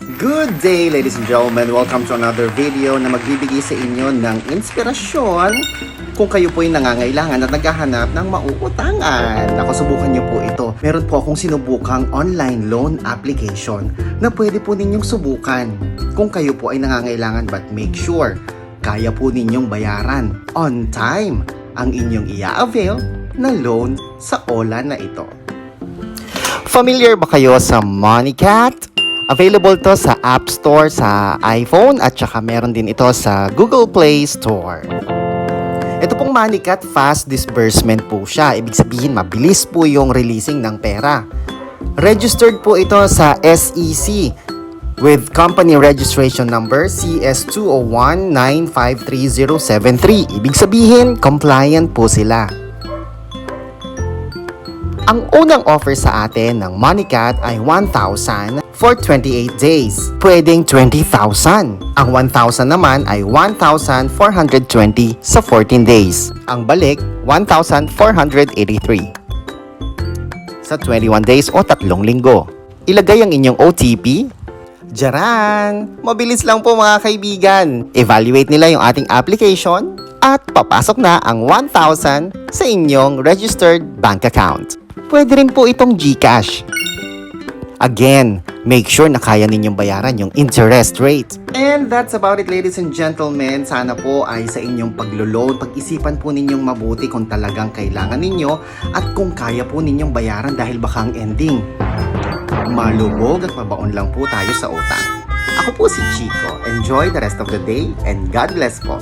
Good day, ladies and gentlemen. Welcome to another video na magbibigay sa inyo ng inspirasyon kung kayo po ay nangangailangan at naghahanap ng mauutangan. Ako, subukan niyo po ito. Meron po akong sinubukang online loan application na pwede po ninyong subukan kung kayo po ay nangangailangan, but make sure kaya po ninyong bayaran on time ang inyong i-avail na loan sa OLA na ito. Familiar ba kayo sa MoneyCat? Available to sa App Store sa iPhone at saka meron din ito sa Google Play Store. Ito pong MoneyCat, fast disbursement po siya. Ibig sabihin, mabilis po yung releasing ng pera. Registered po ito sa SEC with company registration number CS201953073. Ibig sabihin, compliant po sila. Ang unang offer sa atin ng MoneyCat ay 1,000 for 28 days. Pwedeng 20,000. Ang 1,000 naman ay 1,420 sa 14 days. Ang balik, 1,483 sa 21 days o 3 linggo. Ilagay ang inyong OTP. Diyaran! Mabilis lang po mga kaibigan. Evaluate nila yung ating application at papasok na ang 1,000 sa inyong registered bank account. Pwede rin po itong GCash. Again, make sure na kaya ninyong bayaran yung interest rate. And that's about it, ladies and gentlemen. Sana po ay sa inyong paglo-loan, pag-isipan po ninyong mabuti kung talagang kailangan ninyo at kung kaya po ninyong bayaran dahil baka ang ending malubog at mabaon lang po tayo sa utang. Ako po si Chico. Enjoy the rest of the day and God bless po.